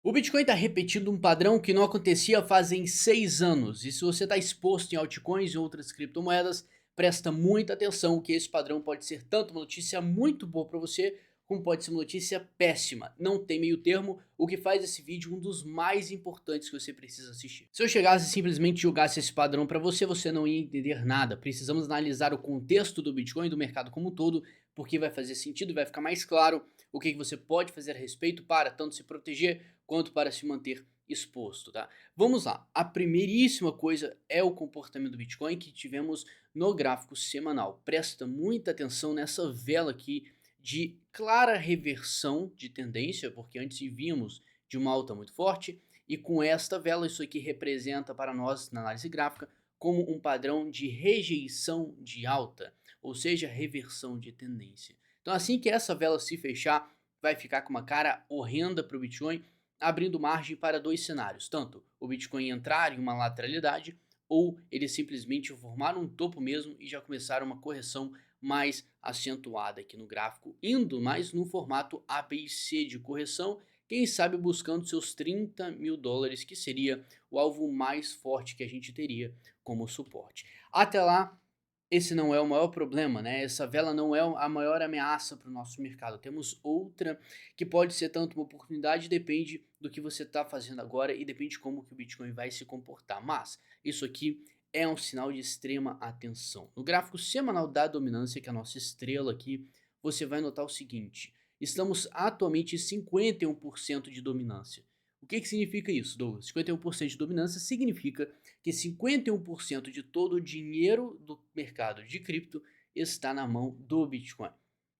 O Bitcoin está repetindo um padrão que não acontecia fazem 6 anos. E se você está exposto em altcoins e outras criptomoedas, presta muita atenção que esse padrão pode ser tanto uma notícia muito boa para você, como pode ser uma notícia péssima. Não tem meio termo, o que faz esse vídeo um dos mais importantes que você precisa assistir. Se eu chegasse e simplesmente jogasse esse padrão para você, você não ia entender nada. Precisamos analisar o contexto do Bitcoin e do mercado como um todo, porque vai fazer sentido, vai ficar mais claro o que você pode fazer a respeito para tanto se proteger quanto para se manter exposto, tá? Vamos lá, a primeiríssima coisa é o comportamento do Bitcoin que tivemos no gráfico semanal. Presta muita atenção nessa vela aqui de clara reversão de tendência, porque antes vimos de uma alta muito forte, e com esta vela isso aqui representa para nós na análise gráfica como um padrão de rejeição de alta, ou seja, reversão de tendência. Então assim que essa vela se fechar, vai ficar com uma cara horrenda para o Bitcoin, abrindo margem para dois cenários, tanto o Bitcoin entrar em uma lateralidade ou ele simplesmente formar um topo mesmo e já começar uma correção mais acentuada aqui no gráfico, indo mais no formato A, B e C de correção, quem sabe buscando seus 30 mil dólares, que seria o alvo mais forte que a gente teria como suporte. Até lá, esse não é o maior problema, né? Essa vela não é a maior ameaça para o nosso mercado. Temos outra que pode ser tanto uma oportunidade, depende do que você está fazendo agora e depende de como que o Bitcoin vai se comportar. Mas isso aqui é um sinal de extrema atenção. No gráfico semanal da dominância, que é a nossa estrela aqui, você vai notar o seguinte: estamos atualmente em 51% de dominância. O que significa isso, Douglas? 51% de dominância significa que 51% de todo o dinheiro do mercado de cripto está na mão do Bitcoin.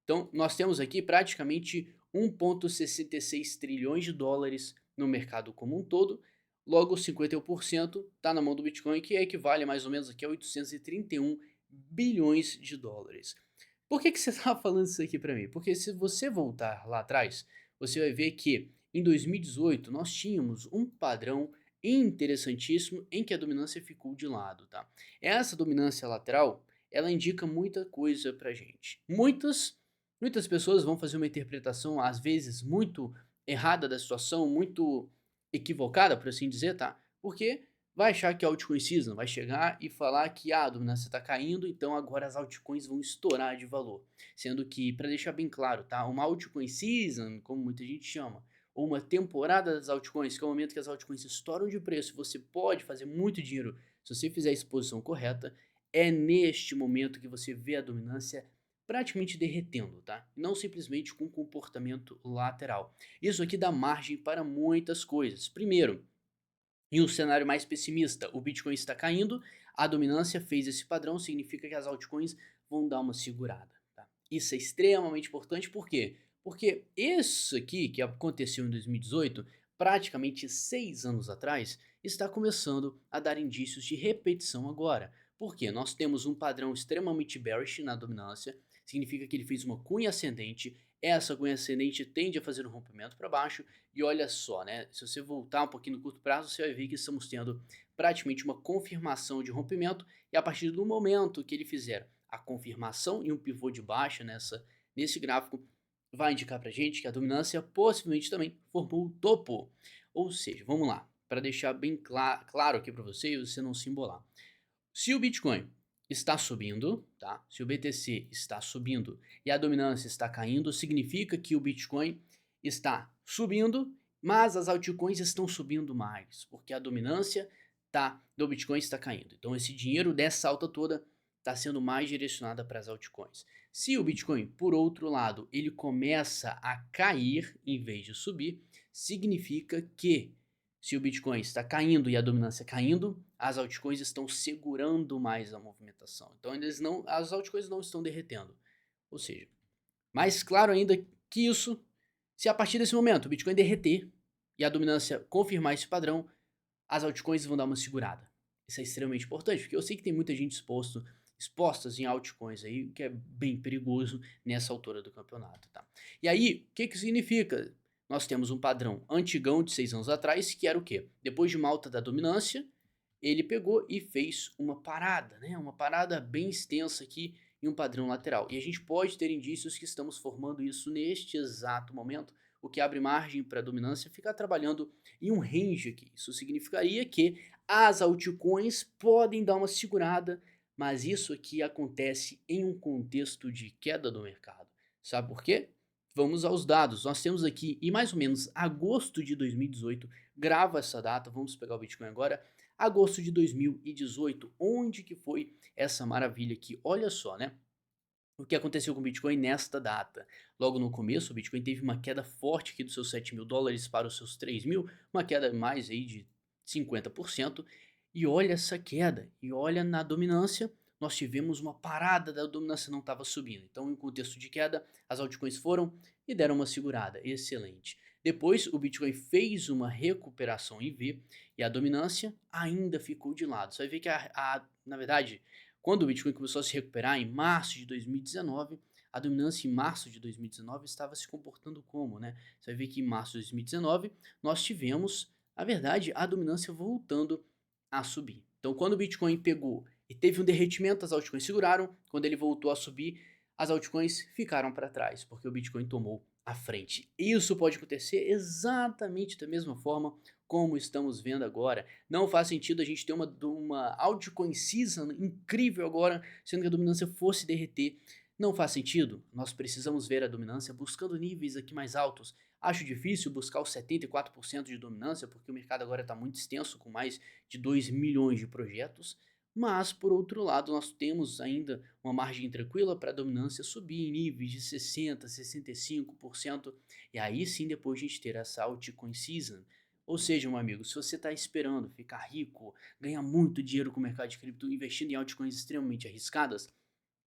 Então, nós temos aqui praticamente 1,66 trilhões de dólares no mercado como um todo. Logo, 51% está na mão do Bitcoin, que equivale mais ou menos aqui a 831 bilhões de dólares. Por que você está falando isso aqui para mim? Porque se você voltar lá atrás, você vai ver que em 2018 nós tínhamos um padrão interessantíssimo em que a dominância ficou de lado, tá? Essa dominância lateral, ela indica muita coisa pra gente. Muitas pessoas vão fazer uma interpretação às vezes muito errada da situação, muito equivocada, por assim dizer, tá? Porque vai achar que a altcoin season vai chegar e falar que a dominância está caindo, então agora as altcoins vão estourar de valor. Sendo que, para deixar bem claro, tá? Uma altcoin season, como muita gente chama, ou uma temporada das altcoins, que é o momento que as altcoins estouram de preço, você pode fazer muito dinheiro se você fizer a exposição correta, é neste momento que você vê a dominância praticamente derretendo, tá? Não simplesmente com comportamento lateral. Isso aqui dá margem para muitas coisas. Primeiro, em um cenário mais pessimista, o Bitcoin está caindo, a dominância fez esse padrão, significa que as altcoins vão dar uma segurada. Tá? Isso é extremamente importante, por quê? Porque isso aqui que aconteceu em 2018, praticamente 6 anos atrás, está começando a dar indícios de repetição agora. Por quê? Nós temos um padrão extremamente bearish na dominância, significa que ele fez uma cunha ascendente, essa cunha ascendente tende a fazer um rompimento para baixo, e olha só, né? Se você voltar um pouquinho no curto prazo, você vai ver que estamos tendo praticamente uma confirmação de rompimento. E a partir do momento que ele fizer a confirmação e um pivô de baixa nesse gráfico, vai indicar pra gente que a dominância possivelmente também formou o topo. Ou seja, vamos lá, para deixar bem claro aqui para você e você não se embolar. Se o Bitcoin está subindo, tá? Se o BTC está subindo e a dominância está caindo, significa que o Bitcoin está subindo, mas as altcoins estão subindo mais, porque a dominância do Bitcoin está caindo. Então esse dinheiro dessa alta toda está sendo mais direcionada para as altcoins. Se o Bitcoin, por outro lado, ele começa a cair em vez de subir, significa que se o Bitcoin está caindo e a dominância caindo, as altcoins estão segurando mais a movimentação. Então as altcoins não estão derretendo. Ou seja, mais claro ainda que isso, se a partir desse momento o Bitcoin derreter e a dominância confirmar esse padrão, as altcoins vão dar uma segurada. Isso é extremamente importante, porque eu sei que tem muita gente expostas em altcoins aí, que é bem perigoso nessa altura do campeonato, tá? E aí, o que que significa? Nós temos um padrão antigão de 6 anos atrás, que era o quê? Depois de uma alta da dominância, ele pegou e fez uma parada, né? Uma parada bem extensa aqui em um padrão lateral. E a gente pode ter indícios que estamos formando isso neste exato momento, o que abre margem para a dominância ficar trabalhando em um range aqui. Isso significaria que as altcoins podem dar uma segurada, mas isso aqui acontece em um contexto de queda do mercado. Sabe por quê? Vamos aos dados. Nós temos aqui em mais ou menos agosto de 2018, grava essa data, vamos pegar o Bitcoin agora, agosto de 2018, onde que foi essa maravilha aqui? Olha só, né? O que aconteceu com o Bitcoin nesta data? Logo no começo, o Bitcoin teve uma queda forte aqui dos seus US$ 7.000 para os seus 3.000, uma queda mais aí de 50%. E olha essa queda, e olha na dominância, nós tivemos uma parada da dominância, não estava subindo. Então, em contexto de queda, as altcoins foram e deram uma segurada, excelente. Depois, o Bitcoin fez uma recuperação em V e a dominância ainda ficou de lado. Você vai ver que, na verdade, quando o Bitcoin começou a se recuperar em março de 2019, a dominância em março de 2019 estava se comportando como, né? Você vai ver que em março de 2019 nós tivemos, na verdade, a dominância voltando a subir. Então, quando o Bitcoin pegou e teve um derretimento, as altcoins seguraram. Quando ele voltou a subir, as altcoins ficaram para trás, porque o Bitcoin tomou a frente. Isso pode acontecer exatamente da mesma forma como estamos vendo agora. Não faz sentido a gente ter uma altcoin season incrível agora, sendo que a dominância fosse derreter. Não faz sentido. Nós precisamos ver a dominância buscando níveis aqui mais altos. Acho difícil buscar os 74% de dominância, porque o mercado agora está muito extenso, com mais de 2 milhões de projetos. Mas, por outro lado, nós temos ainda uma margem tranquila para a dominância subir em níveis de 60%, 65%. E aí sim, depois a gente ter essa altcoin season. Ou seja, meu amigo, se você está esperando ficar rico, ganhar muito dinheiro com o mercado de cripto, investindo em altcoins extremamente arriscadas,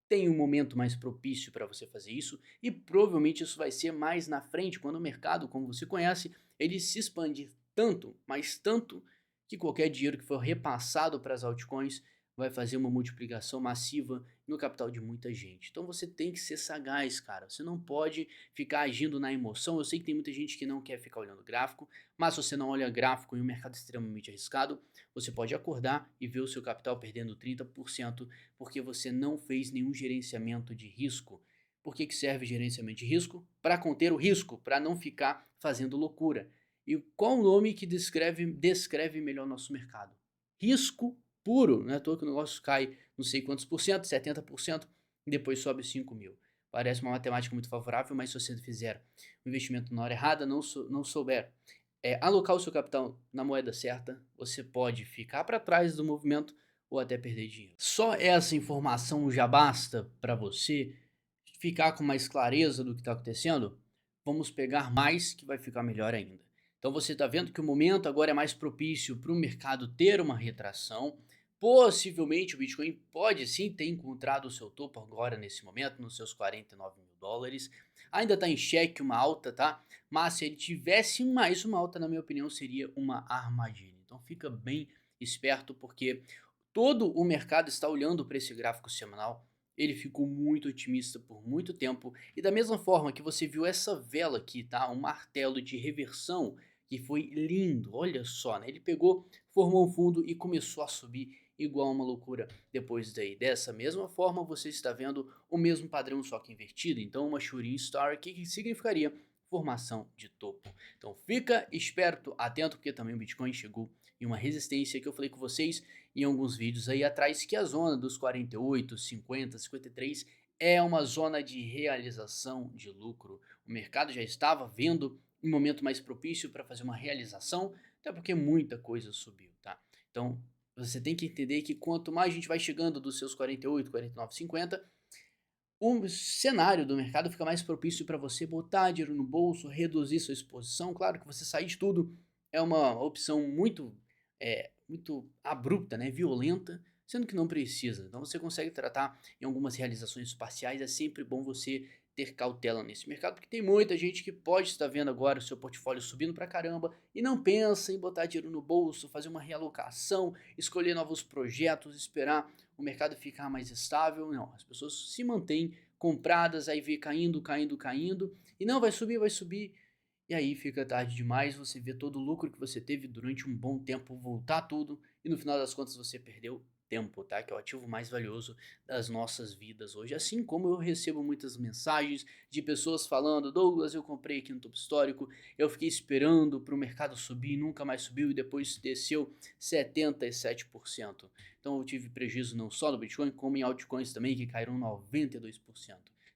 tem um momento mais propício para você fazer isso e provavelmente isso vai ser mais na frente, quando o mercado, como você conhece, ele se expandir tanto, mas tanto, que qualquer dinheiro que for repassado para as altcoins vai fazer uma multiplicação massiva no capital de muita gente. Então você tem que ser sagaz, cara. Você não pode ficar agindo na emoção. Eu sei que tem muita gente que não quer ficar olhando gráfico, mas se você não olha gráfico em um mercado extremamente arriscado, você pode acordar e ver o seu capital perdendo 30% porque você não fez nenhum gerenciamento de risco. Por que serve gerenciamento de risco? Para conter o risco, para não ficar fazendo loucura. E qual o nome que descreve melhor o nosso mercado? Risco puro, não é à toa que o negócio cai não sei quantos por cento, 70%, e depois sobe 5 mil. Parece uma matemática muito favorável, mas se você fizer um investimento na hora errada, não souber alocar o seu capital na moeda certa, você pode ficar para trás do movimento ou até perder dinheiro. Só essa informação já basta para você ficar com mais clareza do que está acontecendo? Vamos pegar mais que vai ficar melhor ainda. Então você está vendo que o momento agora é mais propício para o mercado ter uma retração. Possivelmente o Bitcoin pode sim ter encontrado o seu topo agora nesse momento, nos seus US$ 49.000. Ainda está em xeque uma alta, tá? Mas se ele tivesse mais uma alta, na minha opinião, seria uma armadilha. Então fica bem esperto, porque todo o mercado está olhando para esse gráfico semanal. Ele ficou muito otimista por muito tempo. E da mesma forma que você viu essa vela aqui, tá? Um martelo de reversão que foi lindo. Olha só, né? Ele pegou, formou um fundo e começou a subir igual uma loucura depois daí. Dessa mesma forma, você está vendo o mesmo padrão, só que invertido. Então, uma Shooting Star aqui, que significaria formação de topo. Então, fica esperto, atento, porque também o Bitcoin chegou em uma resistência que eu falei com vocês em alguns vídeos aí atrás, que a zona dos 48, 50, 53 é uma zona de realização de lucro. O mercado já estava vendo um momento mais propício para fazer uma realização, até porque muita coisa subiu, tá? Então, você tem que entender que quanto mais a gente vai chegando dos seus 48, 49, 50, o cenário do mercado fica mais propício para você botar dinheiro no bolso, reduzir sua exposição. Claro que você sair de tudo é uma opção muito abrupta, né, violenta, sendo que não precisa. Então você consegue tratar em algumas realizações parciais. É sempre bom você ter cautela nesse mercado, porque tem muita gente que pode estar vendo agora o seu portfólio subindo pra caramba e não pensa em botar dinheiro no bolso, fazer uma realocação, escolher novos projetos, esperar o mercado ficar mais estável. Não, as pessoas se mantêm compradas, aí vê caindo, caindo, caindo, e não, vai subir, e aí fica tarde demais, você vê todo o lucro que você teve durante um bom tempo voltar tudo, e no final das contas você perdeu tempo, tá? Que é o ativo mais valioso das nossas vidas hoje. Assim como eu recebo muitas mensagens de pessoas falando: Douglas, eu comprei aqui no topo histórico, eu fiquei esperando para o mercado subir, nunca mais subiu e depois desceu 77%. Então eu tive prejuízo não só no Bitcoin, como em altcoins também, que caíram 92%.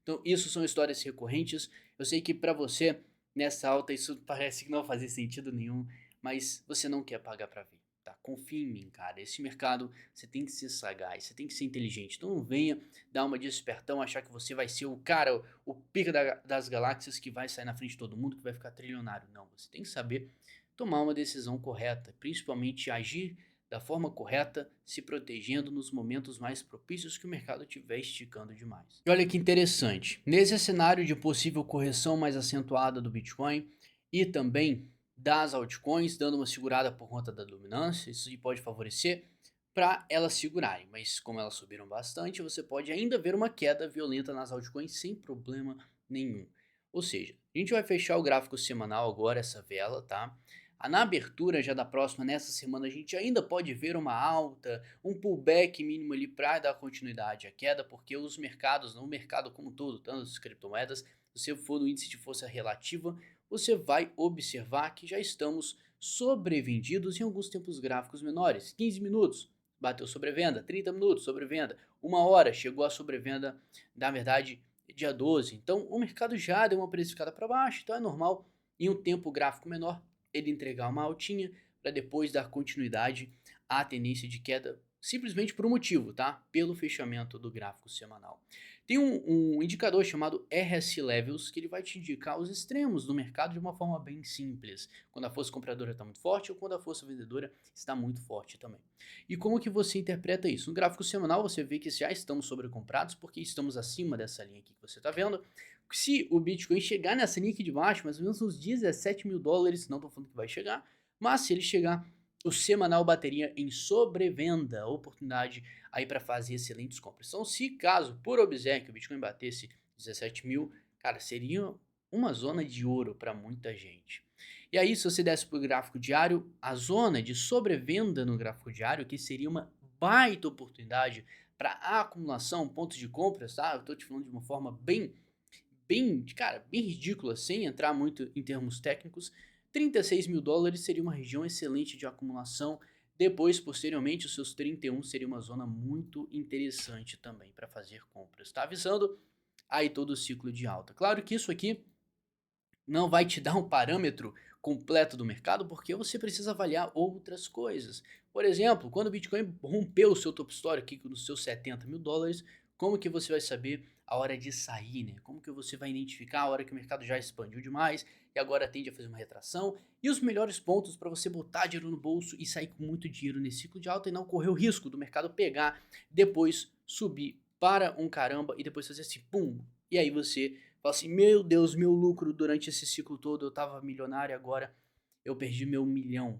Então isso são histórias recorrentes. Eu sei que para você, nessa alta, isso parece que não fazia sentido nenhum, mas você não quer pagar para ver. Tá, confia em mim, cara. Esse mercado você tem que ser sagaz, você tem que ser inteligente. Então não venha dar uma de espertão, achar que você vai ser o cara, o pica das galáxias que vai sair na frente de todo mundo, que vai ficar trilionário. Não, você tem que saber tomar uma decisão correta, principalmente agir da forma correta, se protegendo nos momentos mais propícios que o mercado estiver esticando demais. E olha que interessante, nesse cenário de possível correção mais acentuada do Bitcoin e também das altcoins, dando uma segurada por conta da dominância, isso pode favorecer para elas segurarem, mas como elas subiram bastante, você pode ainda ver uma queda violenta nas altcoins sem problema nenhum. Ou seja, a gente vai fechar o gráfico semanal agora, essa vela, tá? Na abertura já da próxima, nessa semana, a gente ainda pode ver uma alta, um pullback mínimo ali para dar continuidade à queda, porque os mercados, no mercado como um todo, tanto as criptomoedas, se você for no índice de força relativa, você vai observar que já estamos sobrevendidos em alguns tempos gráficos menores. 15 minutos, bateu sobrevenda, 30 minutos, sobrevenda, 1 hora, chegou a sobrevenda, na verdade, dia 12. Então o mercado já deu uma precificada para baixo, então é normal em um tempo gráfico menor ele entregar uma altinha para depois dar continuidade à tendência de queda simplesmente por um motivo, tá? Pelo fechamento do gráfico semanal. Tem um indicador chamado RS Levels que ele vai te indicar os extremos do mercado de uma forma bem simples, quando a força compradora está muito forte ou quando a força vendedora está muito forte também. E como que você interpreta isso? No gráfico semanal você vê que já estamos sobrecomprados porque estamos acima dessa linha aqui que você está vendo. Se o Bitcoin chegar nessa linha aqui de baixo, mais ou menos uns 17 mil dólares, não estou falando que vai chegar, mas se ele chegar, o semanal bateria em sobrevenda, oportunidade aí para fazer excelentes compras. Então, se caso, por obséquio, o Bitcoin batesse 17 mil, cara, seria uma zona de ouro para muita gente. E aí, se você desse para o gráfico diário, a zona de sobrevenda no gráfico diário, que seria uma baita oportunidade para acumulação, pontos de compras, tá? Eu estou te falando de uma forma cara, bem ridícula, sem entrar muito em termos técnicos. 36 mil dólares seria uma região excelente de acumulação. Depois, posteriormente, os seus 31 seria uma zona muito interessante também para fazer compras. Tá avisando aí todo o ciclo de alta. Claro que isso aqui não vai te dar um parâmetro completo do mercado, porque você precisa avaliar outras coisas. Por exemplo, quando o Bitcoin rompeu o seu topo histórico aqui nos seus 70 mil dólares, como que você vai saber a hora de sair, né? Como que você vai identificar a hora que o mercado já expandiu demais e agora tende a fazer uma retração? E os melhores pontos para você botar dinheiro no bolso e sair com muito dinheiro nesse ciclo de alta e não correr o risco do mercado pegar, depois subir para um caramba e depois fazer assim, pum, e aí você fala assim, meu Deus, meu lucro durante esse ciclo todo, eu tava milionário, agora eu perdi meu milhão.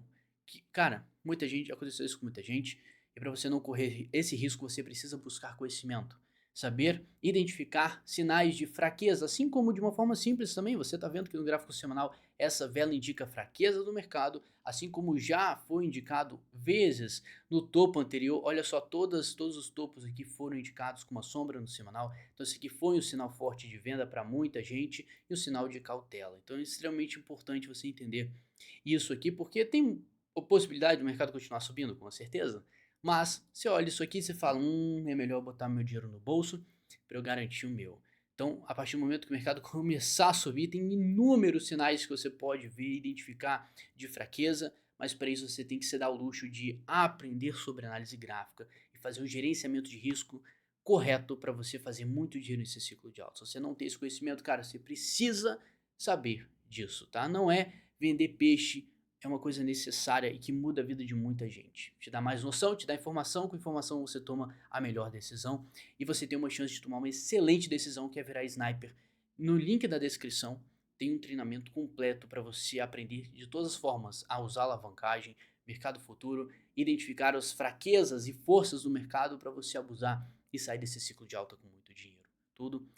Cara, muita gente, aconteceu isso com muita gente, e para você não correr esse risco, você precisa buscar conhecimento. Saber identificar sinais de fraqueza, assim como de uma forma simples também, você está vendo que no gráfico semanal essa vela indica fraqueza do mercado, assim como já foi indicado vezes no topo anterior. Olha só, todos os topos aqui foram indicados com uma sombra no semanal. Então esse aqui foi um sinal forte de venda para muita gente e um sinal de cautela. Então é extremamente importante você entender isso aqui, porque tem a possibilidade do mercado continuar subindo, com certeza. Mas você olha isso aqui e você fala, é melhor botar meu dinheiro no bolso para eu garantir o meu. Então, a partir do momento que o mercado começar a subir, tem inúmeros sinais que você pode ver e identificar de fraqueza, mas para isso você tem que se dar o luxo de aprender sobre análise gráfica e fazer um gerenciamento de risco correto para você fazer muito dinheiro nesse ciclo de alta. Se você não tem esse conhecimento, cara, você precisa saber disso, tá? Não é vender peixe, é uma coisa necessária e que muda a vida de muita gente. Te dá mais noção, te dá informação, com informação você toma a melhor decisão e você tem uma chance de tomar uma excelente decisão que é virar sniper. No link da descrição tem um treinamento completo para você aprender de todas as formas a usar alavancagem, mercado futuro, identificar as fraquezas e forças do mercado para você abusar e sair desse ciclo de alta com muito dinheiro. Tudo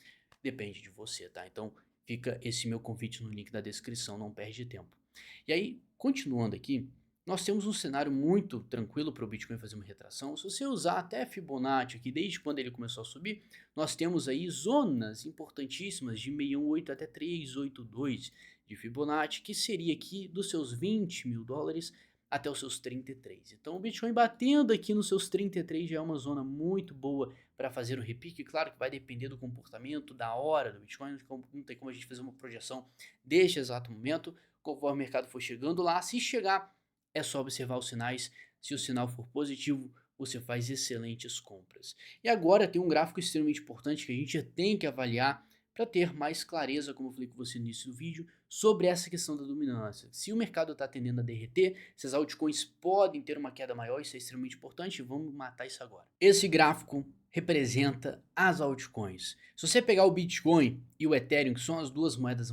depende de você, tá? Então fica esse meu convite no link da descrição, não perde tempo. E aí, continuando aqui, nós temos um cenário muito tranquilo para o Bitcoin fazer uma retração. Se você usar até Fibonacci aqui, desde quando ele começou a subir, nós temos aí zonas importantíssimas de 618 até 382 de Fibonacci, que seria aqui dos seus 20 mil dólares até os seus 33. Então o Bitcoin batendo aqui nos seus 33 já é uma zona muito boa para fazer o repique. Claro que vai depender do comportamento, da hora do Bitcoin, não tem como a gente fazer uma projeção deste exato momento, conforme o mercado for chegando lá. Se chegar, é só observar os sinais. Se o sinal for positivo, você faz excelentes compras. E agora tem um gráfico extremamente importante que a gente tem que avaliar para ter mais clareza, como eu falei com você no início do vídeo, sobre essa questão da dominância. Se o mercado está tendendo a derreter, se as altcoins podem ter uma queda maior, isso é extremamente importante, vamos matar isso agora. Esse gráfico representa as altcoins. Se você pegar o Bitcoin e o Ethereum, que são as duas moedas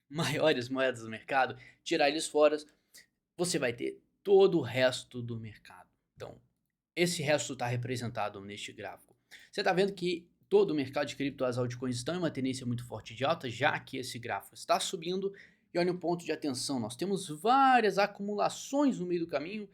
maiores moedas do mercado, tirar eles fora, você vai ter todo o resto do mercado. Então, esse resto está representado neste gráfico. Você está vendo que todo o mercado de cripto, as altcoins estão em uma tendência muito forte de alta, já que esse gráfico está subindo. E olha um ponto de atenção, nós temos várias acumulações no meio do caminho,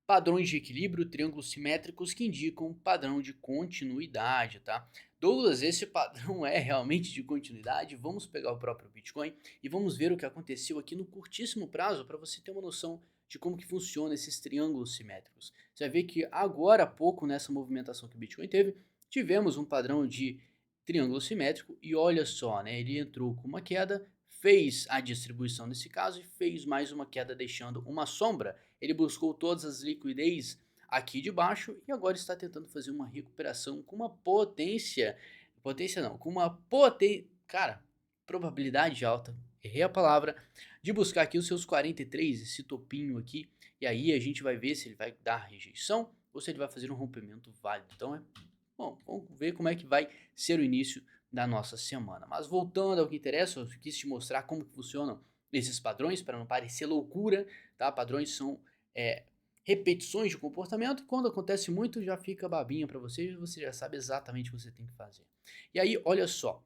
padrões de equilíbrio, triângulos simétricos que indicam um padrão de continuidade, tá? Douglas, esse padrão é realmente de continuidade? Vamos pegar o próprio Bitcoin e vamos ver o que aconteceu aqui no curtíssimo prazo para você ter uma noção de como que funciona esses triângulos simétricos. Você vai ver que agora há pouco, nessa movimentação que o Bitcoin teve, tivemos um padrão de triângulo simétrico e olha só, né, ele entrou com uma queda, fez a distribuição nesse caso e fez mais uma queda deixando uma sombra. Ele buscou todas as liquidez aqui de baixo e agora está tentando fazer uma recuperação com uma potência não, com uma cara, probabilidade alta, errei a palavra, de buscar aqui os seus 43, esse topinho aqui, e aí a gente vai ver se ele vai dar rejeição ou se ele vai fazer um rompimento válido. Então bom, vamos ver como é que vai ser o início da nossa semana. Mas voltando ao que interessa, eu quis te mostrar como funcionam esses padrões para não parecer loucura, tá? Padrões são repetições de comportamento e quando acontece muito já fica babinha para você já sabe exatamente o que você tem que fazer. E aí, olha só,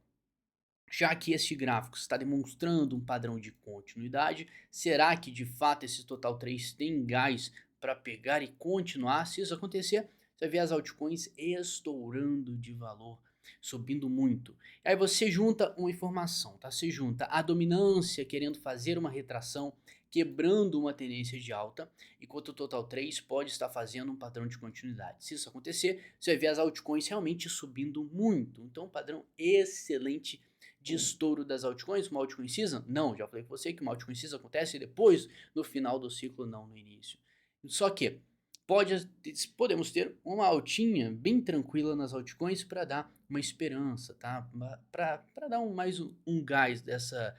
já que este gráfico está demonstrando um padrão de continuidade, será que de fato esse total 3 tem gás para pegar e continuar? Se isso acontecer, você vai ver as altcoins estourando de valor, subindo muito. E aí você junta uma informação, tá? Você junta a dominância querendo fazer uma retração, quebrando uma tendência de alta, enquanto o total 3 pode estar fazendo um padrão de continuidade. Se isso acontecer, você vai ver as altcoins realmente subindo muito. Então, um padrão excelente de estouro das altcoins, uma altcoin season? Não, já falei com você que uma altcoin season acontece depois, no final do ciclo, não no início. Só que podemos ter uma altinha bem tranquila nas altcoins para dar uma esperança, tá? Para dar mais um gás dessa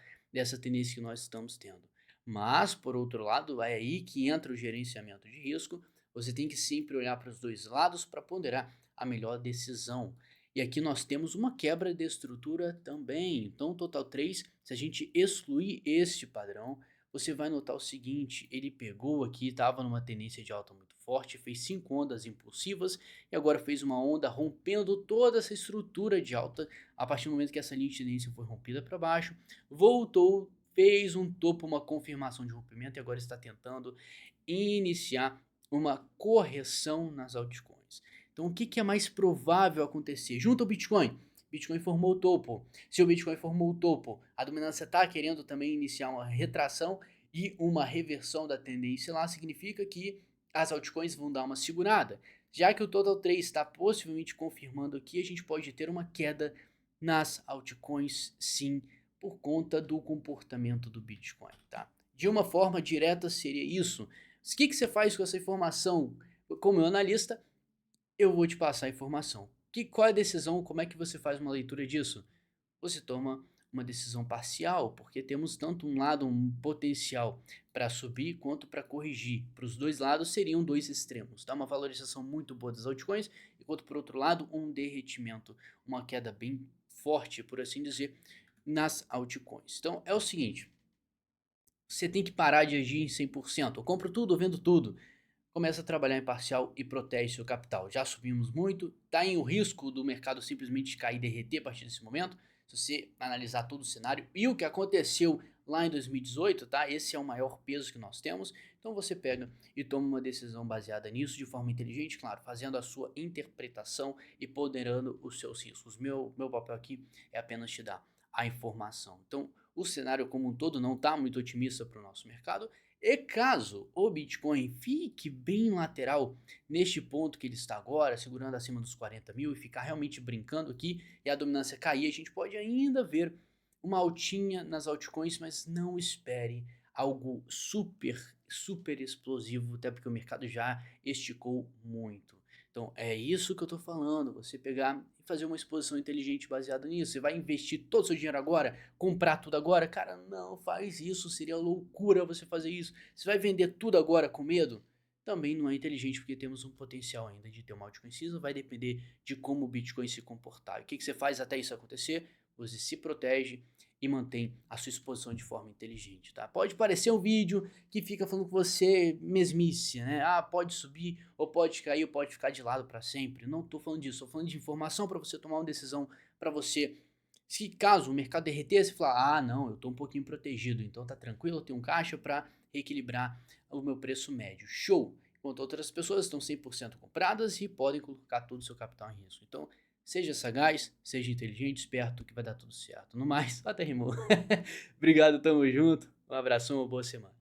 tendência que nós estamos tendo. Mas, por outro lado, é aí que entra o gerenciamento de risco. Você tem que sempre olhar para os dois lados para ponderar a melhor decisão. E aqui nós temos uma quebra de estrutura também. Então, total 3, se a gente excluir este padrão, você vai notar o seguinte, ele pegou aqui, estava numa tendência de alta muito forte, fez 5 ondas impulsivas e agora fez uma onda rompendo toda essa estrutura de alta. A partir do momento que essa linha de tendência foi rompida para baixo, voltou, fez um topo, uma confirmação de rompimento e agora está tentando iniciar uma correção nas altcoins. Então, o que é mais provável acontecer? Junto ao Bitcoin. Bitcoin formou o topo. Se o Bitcoin formou o topo, a dominância está querendo também iniciar uma retração e uma reversão da tendência lá, significa que as altcoins vão dar uma segurada. Já que o Total 3 está possivelmente confirmando aqui, a gente pode ter uma queda nas altcoins, sim, por conta do comportamento do Bitcoin, tá? De uma forma direta seria isso. O que você faz com essa informação? Como eu analista, eu vou te passar a informação. Qual é a decisão? Como é que você faz uma leitura disso? Você toma uma decisão parcial, porque temos tanto um lado, um potencial para subir, quanto para corrigir. Para os dois lados seriam dois extremos, tá? Uma valorização muito boa das altcoins, enquanto por outro lado um derretimento, uma queda bem forte, por assim dizer, nas altcoins. Então é o seguinte, você tem que parar de agir em 100%. Eu compro tudo, eu vendo tudo. Começa a trabalhar em parcial e protege seu capital. Já subimos muito, está em o risco do mercado simplesmente cair e derreter a partir desse momento. Se você analisar todo o cenário e o que aconteceu lá em 2018, tá? Esse é o maior peso que nós temos. Então você pega e toma uma decisão baseada nisso de forma inteligente, claro, fazendo a sua interpretação e ponderando os seus riscos. Meu papel aqui é apenas te dar a informação. Então, o cenário como um todo não está muito otimista para o nosso mercado. E caso o Bitcoin fique bem lateral neste ponto que ele está agora, segurando acima dos 40 mil e ficar realmente brincando aqui e a dominância cair, a gente pode ainda ver uma altinha nas altcoins, mas não espere algo super explosivo, até porque o mercado já esticou muito. Então é isso que eu tô falando, você pegar e fazer uma exposição inteligente baseada nisso. Você vai investir todo o seu dinheiro agora, comprar tudo agora? Cara, não faz isso, seria loucura você fazer isso. Você vai vender tudo agora com medo? Também não é inteligente, porque temos um potencial ainda de ter uma altcoin cinza, vai depender de como o Bitcoin se comportar. O que você faz até isso acontecer? Você se protege e mantém a sua exposição de forma inteligente, tá? Pode parecer um vídeo que fica falando com você mesmice, né? Ah, pode subir, ou pode cair, ou pode ficar de lado para sempre. Não tô falando disso, tô falando de informação para você tomar uma decisão para você. Se caso o mercado derreter, você falar, ah, não, eu tô um pouquinho protegido, então tá tranquilo, eu tenho um caixa para reequilibrar o meu preço médio. Show! Enquanto outras pessoas estão 100% compradas e podem colocar todo o seu capital em risco. Então, seja sagaz, seja inteligente, esperto, que vai dar tudo certo. No mais, até rimou. Obrigado, tamo junto. Um abração, uma boa semana.